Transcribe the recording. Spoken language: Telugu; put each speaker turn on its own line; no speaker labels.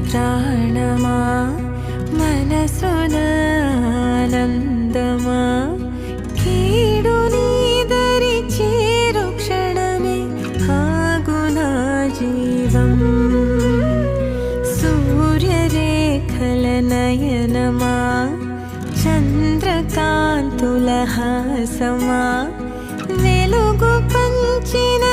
ప్రాణమా మనసున ఆనందమా కీడు నీదరి చేరు క్షణమే ఆగునా జీవం సూర్యరేఖల నయనమా చంద్రకాంతుల హాసమా వెలుగు పంచిన